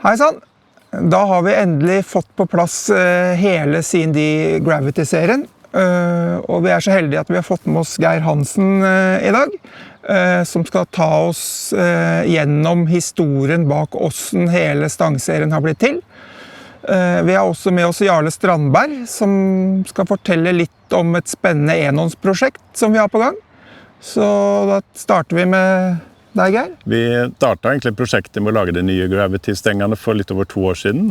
Hei sann! Da har vi endelig fått på plass hele C&D Gravity-serien. Og vi så heldige at vi har fått med oss Geir Hansen i dag, som skal ta oss gjennom historien bak hvordan hele stangserien har blitt til. Vi har også med oss Jarle Strandberg, som skal fortelle litt om et spennende enhåndsprosjekt som vi har på gang. Så da starter vi med deg, Geir. Vi startet egentlig prosjektet med å lage de nye Gravity-stengene for litt over 2 år siden.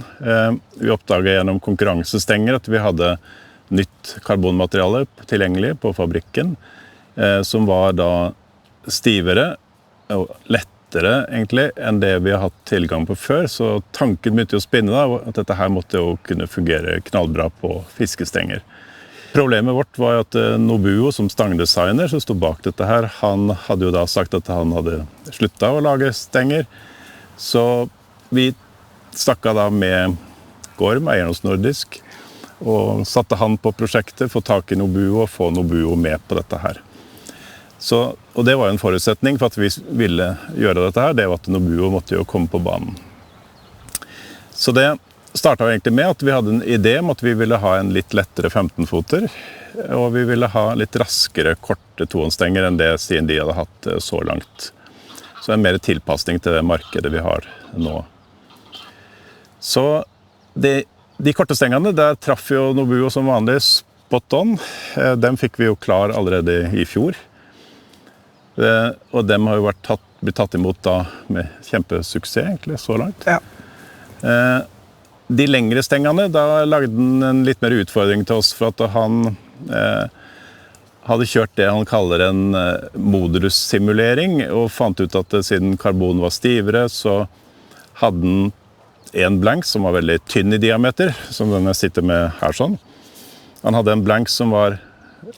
Vi oppdaget gjennom konkurransestenger at vi hadde nytt karbonmateriale tilgjengelig på fabrikken, som var da stivere og lettere egentlig enn det vi har hatt tilgang på før. Så tanken begynte å spinne da, at dette her måtte jo kunne fungere knallbra på fiskestenger. Problemet vårt var at Nobuo, som stangdesigner, som stod bak dette her, han hadde jo da sagt at han hadde sluttet å lage stenger. Så vi stakket da med Gorm, eieren hos Nordisk, og satte han på prosjektet, få tak i Nobuo og få Nobuo med på dette her. Så, og det var en forutsetning for at vi ville gjøre dette her, det var at Nobuo måtte jo komme på banen. Så det startet vi egentlig med at vi hadde en idé om at vi ville ha en litt lettere 15-foter, og vi ville ha litt raskere, korte tohåndsstenger enn det C&D hadde hatt så langt. Så en mer tilpasning til det markedet vi har nå. Så de korte stengene, der traff jo Nobuo som vanlig spot on. Dem fikk vi jo klar allerede i fjor. Og dem har jo blitt tatt imot da med kjempesuksess egentlig, så langt. Ja. De lengre stengene, da lagde han en litt mer utfordring til oss, for at han hadde kjørt det han kaller en modulus-simulering, og fant ut at siden karbon var stivere, så hadde han en blank som var veldig tynn i diameter, som den jeg sitter med her sånn. Han hadde en blank som var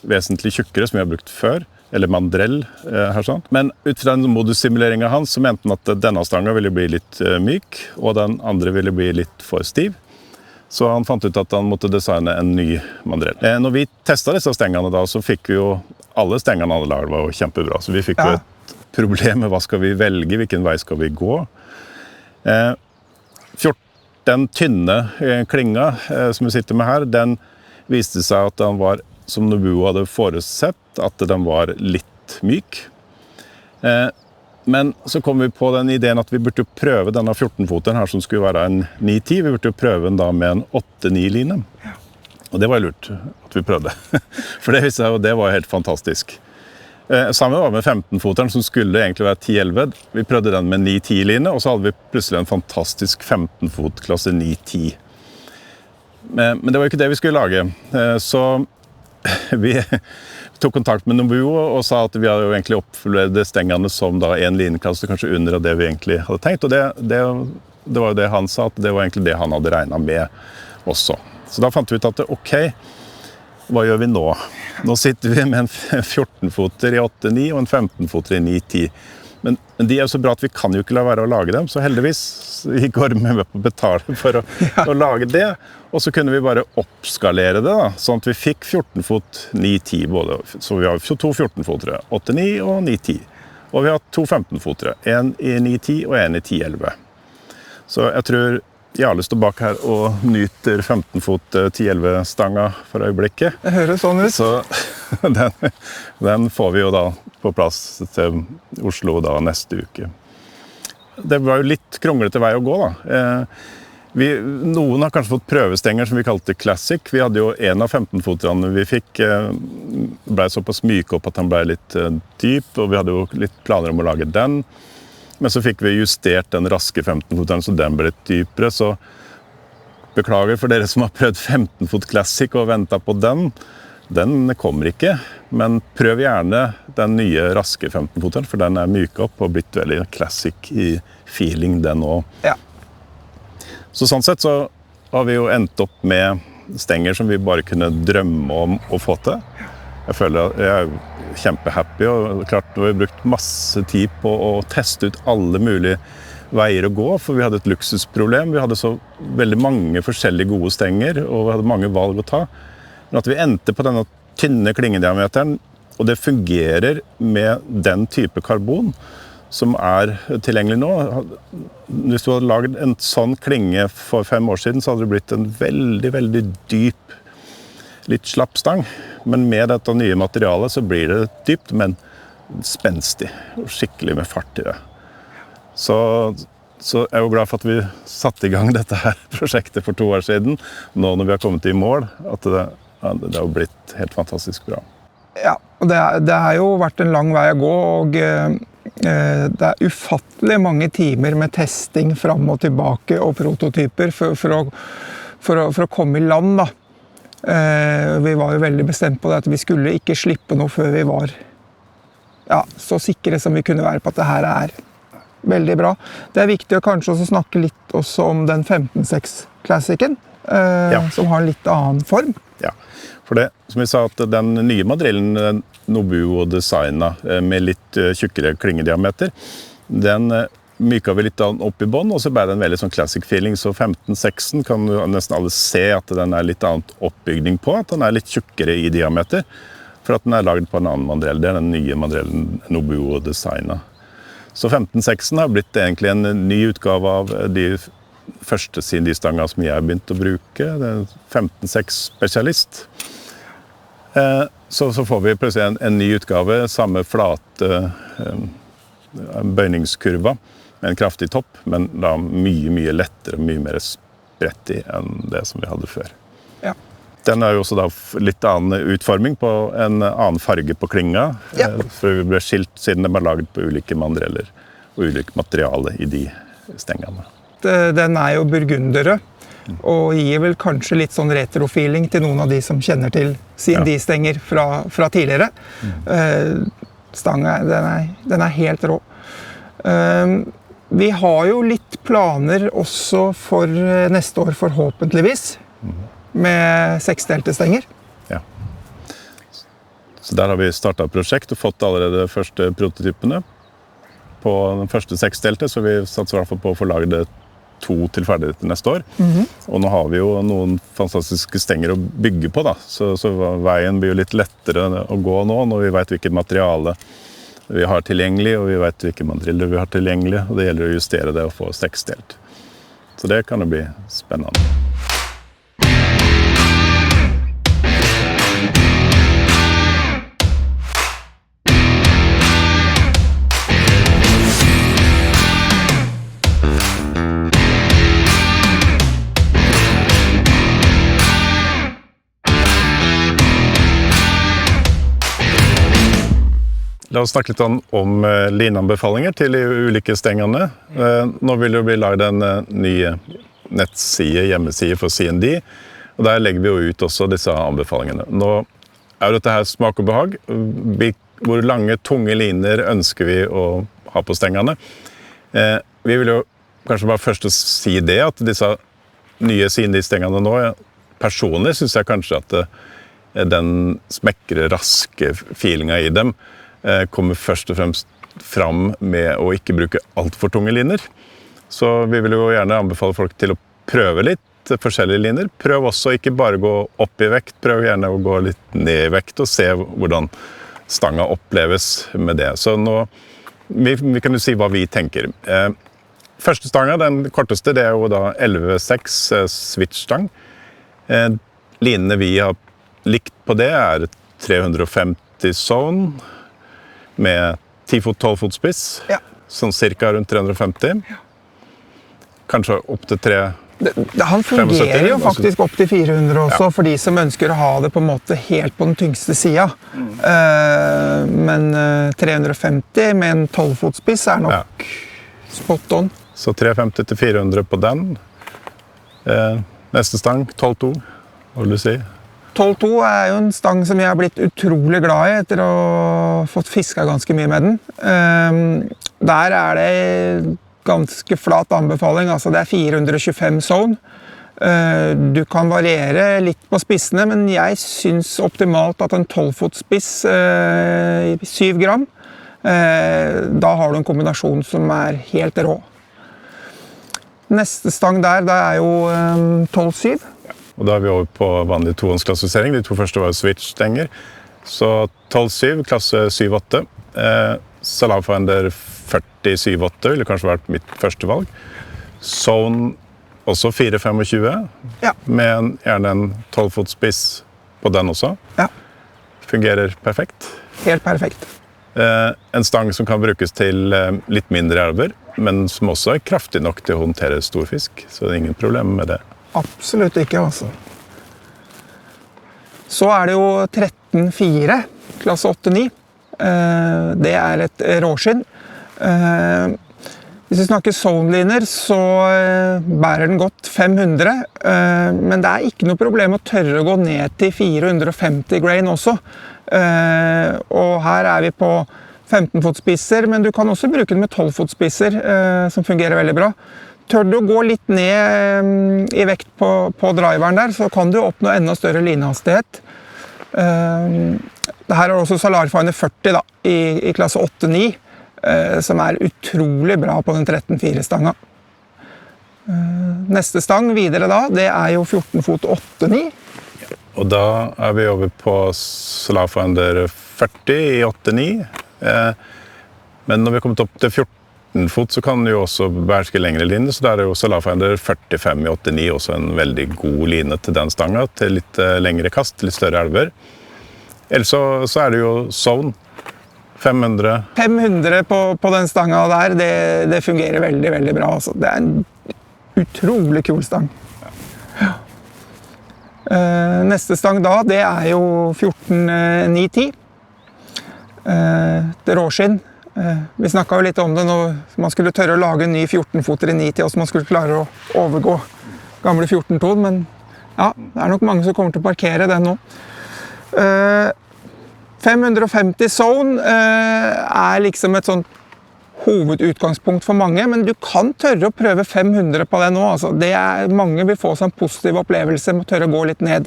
vesentlig tjukkere, som vi har brukt før, eller mandrell her sånn. Men ut fra den modussimuleringen hans, så mente han at denne stangen ville bli litt myk, og den andre ville bli litt for stiv. Så han fant ut at han måtte designe en ny mandrell. Når vi testet disse stengene da, så fikk vi jo, alle stengene alle laget var jo kjempebra. Så vi fikk jo et problem med hva skal vi velge, hvilken vei skal vi gå. Den tynne klinga som vi sitter med her, den viste seg at den var, som Nobuo hadde forutsett, at den var litt myk. Men så kom vi på den ideen at vi burde prøve denne 14-foteren her som skulle være en 9-10. Vi burde prøve den da med en 8-9-line. Og det var lurt at vi prøvde. For det visste jeg, og det var helt fantastisk. Sammen var med 15-foteren som skulle egentlig være 10-11. Vi prøvde den med 9-10-line, og så hadde vi plutselig en fantastisk 15-fot klasse 9-10. Men det var ikke det vi skulle lage. Så vi tok kontakt med Nobuo og sa at vi hadde jo egentlig oppfulgt stengene som da en lineklasse, kanskje under det vi egentlig hadde tenkt. Og det var jo det han sa, at det var egentlig det han hadde regnet med også. Så da fant vi ut at ok, hva gjør vi nå? Nå sitter vi med en 14-foter i 8-9 og en 15-foter i 9-10. Men de jo så bra at vi kan jo ikke la være å lage dem, så heldigvis gikk Gorm med på å betale for å lage det. Og så kunne vi bare oppskalere det da, sånn at vi fikk 14-fot 9-10 både. Så vi har 2 14-fotere, 8-9 og 9-10. Og vi har 2 15-fotere, en i 9-10 og en i 10-11. Så jeg tror Jarle står bak her og nyter 15-fot 10-11-stanga for øyeblikket. Det høres sånn ut. Så den får vi jo da på plass til Oslo da neste uke. Det var jo litt kronglete vei å gå da. Noen har kanskje fått prøvestenger som vi kalte Classic. Vi hadde jo en av 15-foterne vi fikk, ble såpass myk opp at den ble litt dyp, og vi hadde jo litt planer om å lage den. Men så fikk vi justert den raske 15-foteren, så den ble litt dypere. Så beklager for dere som har prøvd 15-fot Classic og ventet på den. Den kommer ikke, men prøv gjerne den nye raske 15-foteren, for den myk opp og blitt veldig classic i feeling den også. Ja. Så sånn sett så har vi jo endt opp med stenger som vi bare kunne drømme om å få til. Jeg føler at jeg kjempehappy, og klart vi har brukt masse tid på å teste ut alle mulige veier å gå, for vi hadde et luksusproblem. Vi hadde så veldig mange forskjellige gode stenger, og vi hadde mange valg å ta. Men at vi endte på denne tynne klingediameteren, og det fungerer med den type karbon, som tilgjengelig nå. Hvis du hadde laget en sånn klinge for 5 år siden, så hadde det blitt en veldig, veldig dyp, litt slapp stang. Men med dette nye materialet så blir det dypt, men spenstig og skikkelig med fart i det. Så jeg er jo glad for at vi satte i gang dette her prosjektet for 2 år siden, nå når vi har kommet i mål, at det har blitt helt fantastisk bra. Ja, og det har jo vært en lang vei å gå, og det er ufattelig mange timer med testing fram og tilbake og prototyper for å komme i land, da. Vi var jo veldig bestemt på det at vi skulle ikke slippe noe før vi var så sikre som vi kunne være på at det her er veldig bra. Det er viktig å kanskje også snakke litt også om den 15.6-klassikken, som har en litt annen form. Ja, for det, som vi sa, at den nye madrillen Nobuo designet med litt tjukkere klingediameter, den myket vi litt opp i bånd, og så ble det en veldig sånn classic feeling. Så 15.6 kan du nesten alle se at den er litt annet oppbygning på, at den er litt tjukkere i diameter, for at den er laget på en annen mandrell. Det er den nye mandrellen Nobuo designet. Så 15.6 har blitt egentlig en ny utgave av de første CND-stanger som jeg har begynt å bruke. Det er 15.6 spesialist. Så får vi plutselig en ny utgave, samme flate bøyningskurva, med en kraftig topp, men da mye lettere og mye mer spredt i enn det som vi hadde før. Ja. Den er jo også da litt annen utforming på en annen farge på klinga, for vi ble skilt siden den var laget på ulike mandreller og ulike materiale i de stengene. Den er jo burgunderrød, og gir vel kanskje litt sånn retrofeeling til noen av de som kjenner til CND-stenger fra tidligere. Stangen, den er helt rå. Vi har jo litt planer også for neste år, forhåpentligvis, med 6-delte stenger. Ja. Så der har vi startet et prosjekt og fått allerede første prototypene på den første 6-delte, så vi satser i hvert fall på å få laget 2 til ferdighet neste år. Og nå har vi jo noen fantastiske stenger å bygge på, da. Så veien blir jo litt lettere å gå nå, når vi vet hvilket materiale vi har tilgjengelig, og vi vet hvilke mandriller vi har tilgjengelig, og det gjelder å justere det og få 6-delt. Så det kan jo bli spennende. La oss snakke litt om lineanbefalinger til de ulike stengene. Nå vil det bli laget en ny nettside, hjemmeside for CND, og der legger vi jo ut også disse anbefalingene. Nå er dette her smak og behag. Hvor lange, tunge liner ønsker vi å ha på stengene? Vi vil jo kanskje bare først si det, at disse nye CND-stengene nå, personlig synes jeg kanskje at den smekre, raske feelingen i dem kommer først og fremst fram med å ikke bruke alt for tunge liner. Så vi vil jo gjerne anbefale folk til å prøve litt forskjellige liner. Prøv også ikke bare gå opp i vekt, prøv gjerne å gå litt ned i vekt og se hvordan stanga oppleves med det. Så nå, vi kan jo si hva vi tenker. Første stanga, den korteste, det er jo da 11,6 switch-stang. Linene vi har likt på det er 350 zone, med 10-12 fot spiss, sånn cirka rundt 350. Kanskje opp til 375. Han fungerer jo faktisk opp til 400 også, for de som ønsker å ha det på en måte helt på den tyngste siden. Men 350 med en 12 fot spiss er nok spot on. Så 350 til 400 på den. Neste stang, 12,2, hva vil du si? 12,2 er jo en stang som jeg har blitt utrolig glad i etter å ha fått fisket ganske mye med den. Der er det ganske flat anbefaling, altså det er 425 zone. Du kan variere litt på spissene, men jeg synes optimalt at en 12 fot spiss, 7 gram, da har du en kombinasjon som er helt rå. Neste stang der, det er jo 12,7. Og da er vi over på vanlig tohåndsklassifisering. De 2 første var switch-stenger. Så 12,7, klasse 7,8. Salamander 40-7-8 ville kanskje vært mitt første valg. Zone også 4-25, Ja. med gjerne en 12-fots spiss på den også. Ja, Fungerer perfekt. helt perfekt. En stang som kan brukes til litt mindre elver, men som også er kraftig nok til å håndtere stor fisk. Så det er ingen problem med det. Absolutt ikke, altså. Så det jo 13-4, klasse 8-9. Det et råskinn. Hvis vi snakker zone-liner, så bærer den godt 500, men det ikke noe problem å tørre å gå ned til 450 grain også. Og her vi på 15-fotspisser, men du kan også bruke den med 12-fotspisser, som fungerer veldig bra. Tør du å gå litt ned i vekt på driveren der, så kan du oppnå enda større linehastighet. Det her også Salarfinder 40 da, i klasse 8-9, som utrolig bra på den 13-4-stanga. Neste stang videre da, det jo 14 fot 8-9. Og da vi over på Salarfinder 40 i 8-9. Men når vi har kommet opp til 14 fot, så kan den jo også beherske lengre linje, så der jo Salarfinder 45 i 8-9 også en veldig god line til den stanga, til litt lengre kast, litt større elver. Ellers så det jo Zone 500. 500 på den stanga der, det fungerer veldig, veldig bra. Altså. Det en utrolig kul stang. Ja. Neste stang da, det jo 14-9-10. Det råskinn. Vi snakket jo litt om det når man skulle tørre å lage en ny 14-foter i 9-10, og så man skulle klare å overgå gamle 14-ton, men ja, det nok mange som kommer til å parkere den nå. 550 zone liksom et sånt hovedutgangspunkt for mange, men du kan tørre å prøve 500 på det nå. Altså, det mange vil få seg en positiv opplevelse med å tørre å gå litt ned.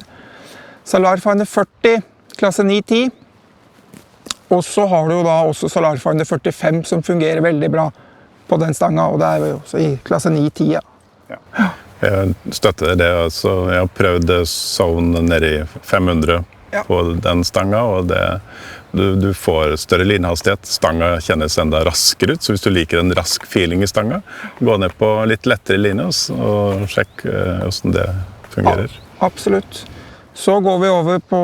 Salarfinder 40, klasse 9-10. Og så har du jo da også Salarfinder 45 som fungerer veldig bra på den stanga, og det jo også i klasse 9-10. Ja. Jeg støtter det. Altså, jeg har prøvd zone nede i 500 på den stanga, og du får større linehastighet. Stanga kjennes enda raskere ut, så hvis du liker en rask feeling i stanga, gå ned på litt lettere linje og sjekk hvordan det fungerer. Ja, absolutt. Så går vi over på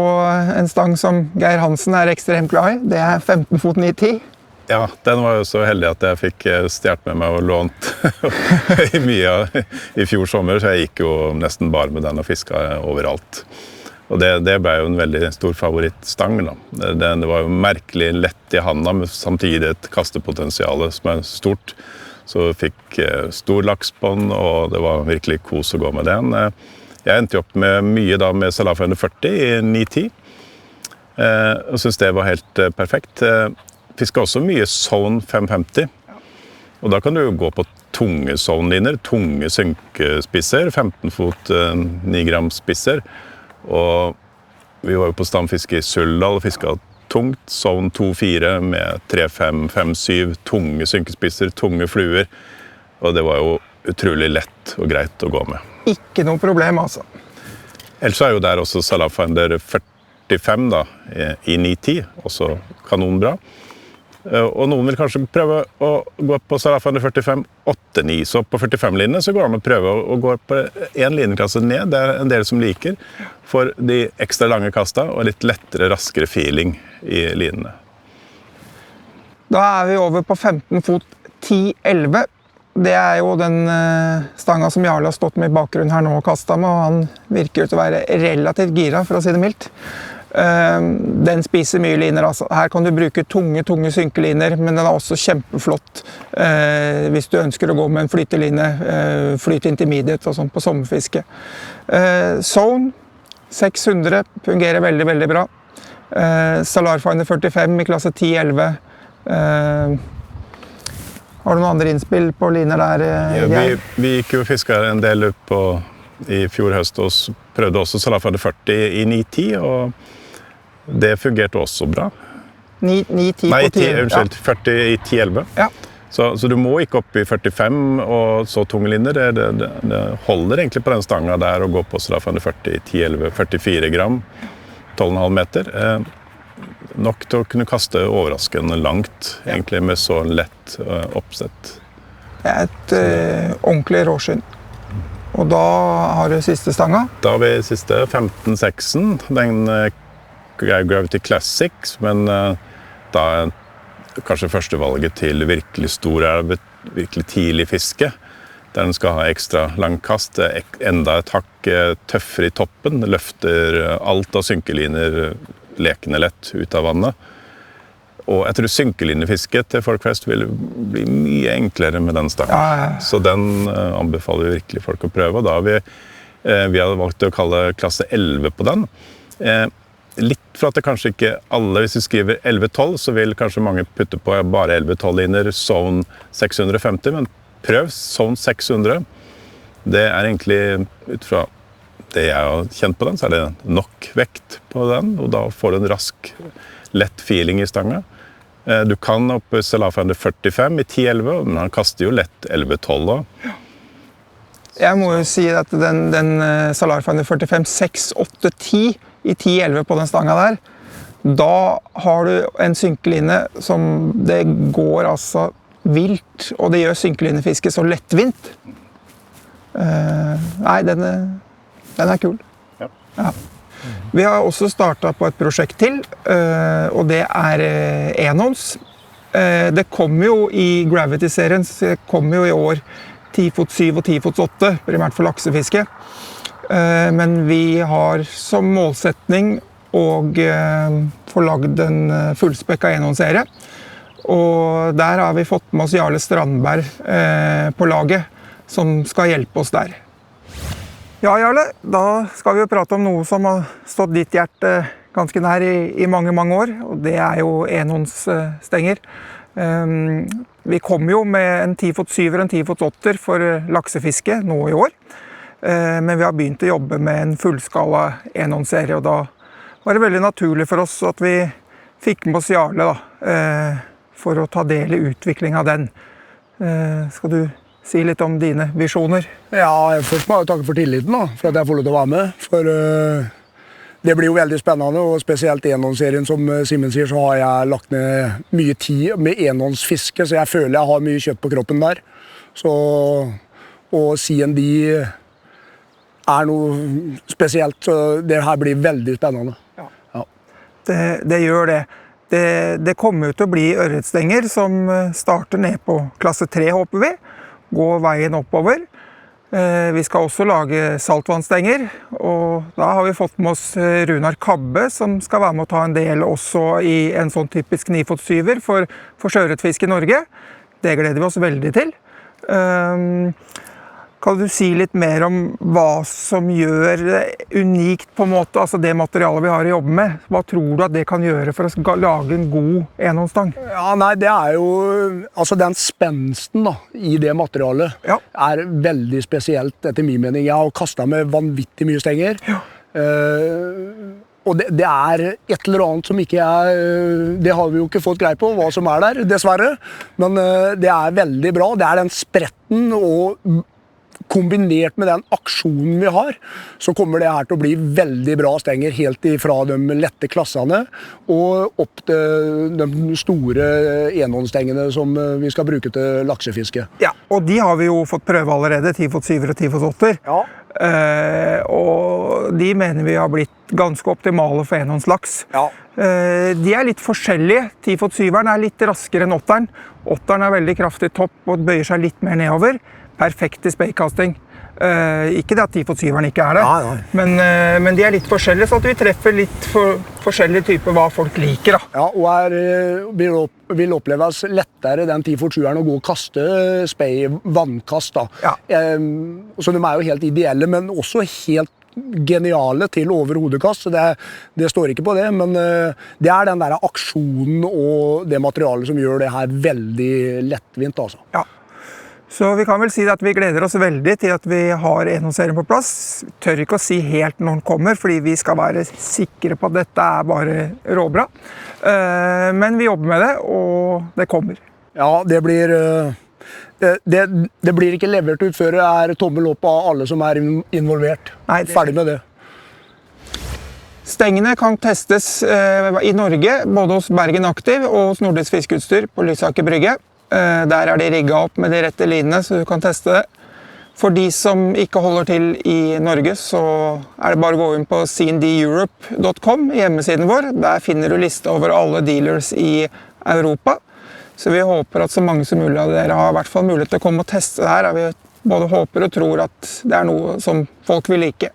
en stang som Geir Hansen ekstremt glad i. Det 15 fot 9-10. Ja, den var jo så heldig at jeg fikk stjert med meg og lånt i mye i fjor sommer, så jeg gikk jo nesten bare med den og fisket overalt. Og det ble jo en veldig stor favorittstang da. Det var jo merkelig lett i handa, men samtidig et kastepotensial som stort. Så jeg fikk stor laks på den, og det var virkelig kos å gå med den. Jeg endte opp med mye da med Salarfinder 40 i 9-10. Og synes det var helt perfekt. Fisket også mye Zone 550. Og da kan du jo gå på tunge zone-liner, tunge synkespisser, 15 fot 9 gram spisser. Og vi var jo på stamfiske i Suldal og fisket tungt, Zone 2-4 med 3-5, 5-7, tunge synkespisser, tunge fluer. Og det var jo utrolig lett og greit å gå med. Ikke noe problem, altså. Ellers jo der også Salarfinder 45 da, i 9-10, også kanonbra. Og noen vil kanskje prøve å gå på Salarfinder 45 8-9, så på 45-linje så går det an å prøve å gå på en linjeklasse ned. Det en del som liker, for de ekstra lange kasta og litt lettere, raskere feeling i linjene. Da vi over på 15 fot 10-11. Det jo den stanga som Jarle har stått med i bakgrunnen her nå og kastet med, og han virker til å være relativt gira, for å si det mildt. Den spiser mye liner, altså. Her kan du bruke tunge synkeliner, men den også kjempeflott hvis du ønsker å gå med en flyteline, flyte intermediate og sånn på sommerfiske. Zone 600 fungerer veldig, veldig bra. Salarfinder 45 i klasse 10-11. Har du noen andre innspill på liner der? Ja, vi gikk jo og fisket en del opp i fjor høst, og prøvde også Salarfinder 40 i 9-10, og det fungerte også bra. 9-10 Nei, på 10. Unnskyld, 40 i 10-11. Ja. Så du må ikke opp i 45 og så tunge linjer. Det holder egentlig på den stanga der å gå på Salarfinder 40 i 10-11, 44 gram, 12,5 meter. nok til å kunne kaste overraskende langt, egentlig med så lett oppsett. Det er et ordentlig råskinn. Og da har du siste stanga? Da har vi siste 15-6-en. Den er Gravity Classics, men da er kanskje førstevalget til virkelig stor elv, virkelig tidlig fiske. Der den skal ha ekstra lang kast, enda et hakk tøffere i toppen, løfter alt av synkeliner lekende lett ut av vannet. Og jeg tror synkelinefisket til folk flest vil bli mye enklere med den stangen. Ja. Så den anbefaler vi virkelig folk å prøve. Og da har vi har valgt å kalle klasse 11 på den. Litt for at det kanskje ikke alle, hvis vi skriver 11-12, så vil kanskje mange putte på bare 11-12-liner, zone 650, men prøv zone 600. Det er egentlig, ut fra det jeg har kjent på den, så er det nok vekt på den, og da får du en rask, lett feeling i stanga. Du kan oppe Salarfinder 45 i 10-11, men han kaster jo lett 11-12 da. Jeg må jo si at den Salarfinder 45 6-8-10 i 10-11 på den stanga der, da har du en synkeline som det går altså vilt, og det gjør synkelinefisket så lettvint. Nei, den er kul. Ja. Vi har også startet på et prosjekt til, og det er Enons. Det kommer jo i Gravity-serien, det kommer jo i år 10-7 og 10-8, primært for laksefiske. Men vi har som målsetning å få lagd en fullspekka Enon-serie. Og der har vi fått med oss Jarle Strandberg på laget, som skal hjelpe oss der. Ja, Jarle, da skal vi jo prate om noe som har stått ditt hjerte ganske nær i mange, mange år, og det er jo Enons stenger. Vi kom jo med en 10-7 og en 10-8 for laksefiske nå i år, men vi har begynt å jobbe med en fullskala Enon-serie, og da var det veldig naturlig for oss at vi fikk med oss Jarle da, for å ta del i utvikling av den. Skal du si litt om dine visjoner? Ja, først må jeg takke for tilliten da, for at jeg får lov til å være med. For det blir jo veldig spennende, og spesielt Enon-serien, som Simen sier, så har jeg lagt ned mye tid med Enons fiske, så jeg føler jeg har mye kjøtt på kroppen der. Så, og CND er noe spesielt, så det her blir veldig spennende. Ja. Ja. Det gjør det. Det kommer jo til å bli ørretstenger som starter ned på klasse 3, håper vi. Gå veien oppover. Vi skal også lage saltvannstenger, og da har vi fått med oss Runar Kabbe, som skal være med å ta en del også i en sånn typisk 9-7 for sjøørretfiske i Norge. Det gleder vi oss veldig til. Kan du si litt mer om hva som gjør det unikt på en måte, altså det materialet vi har å jobbe med? Hva tror du at det kan gjøre for å lage en god enhåndsstang? Ja, nei, det er jo, altså den spensten da, i det materialet er veldig spesielt etter min mening. Jeg har kastet med vanvittig mye stenger. Ja. Og det er et eller annet som ikke det har vi jo ikke fått grei på, hva som er der, dessverre. Men det er veldig bra. Det er den spretten, og kombinert med den aksjonen vi har, så kommer det her til å bli veldig bra stenger, helt ifra de lette klassene, og opp til de store enhåndstengene som vi skal bruke til laksefiske. Ja, og de har vi jo fått prøve allerede, 10-7 og 10-8. Ja. Og de mener vi har blitt ganske optimale for enhåndslaks. Ja. De er litt forskjellige. 10-7-eren er litt raskere enn 8-eren. 8-eren er veldig kraftig topp og bøyer seg litt mer nedover. Perfekt i speikasting. Ikke det at 10-7-eren ikke er det, men de er litt forskjellige, så at vi treffer litt forskjellige typer hva folk liker. Da. Ja, og vil oppleves lettere den 10-7-eren å gå og kaste spei vannkast. Da. Ja. Så de er jo helt ideelle, men også helt geniale til overhodekast, så det står ikke på det, men det er den der aksjonen og det materialet som gjør det her veldig lettvint. Altså. Ja. Så vi kan vel si at vi gleder oss veldig til at vi har Enon-serien på plass. Tør ikke å si helt når den kommer, fordi vi skal være sikre på at dette er bare råbra. Men vi jobber med det, og det kommer. Ja, det blir ikke levert ut før det er tommel opp av alle som er involvert. Nei, ferdig med det. Stengene kan testes i Norge, både hos Bergen Aktiv og hos Nordisk Fiskeutstyr på Lysaker brygge. Der de rigget opp med de rette linene, så du kan teste det. For de som ikke holder til i Norge, så det bare å gå inn på cndeurope.com, hjemmesiden vår. Der finner du liste over alle dealers i Europa. Så vi håper at så mange som mulig av dere har i hvert fall mulighet til å komme og teste det her. Vi både håper og tror at det noe som folk vil like.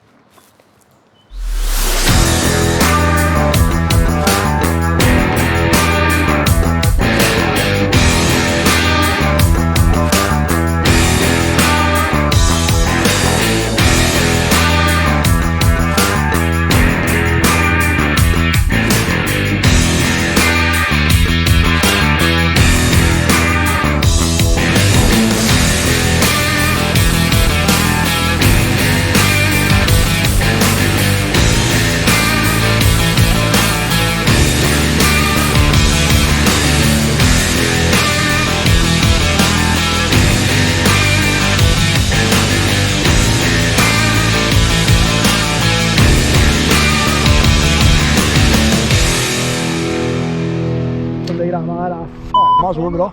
De greiene her faen meg så bra.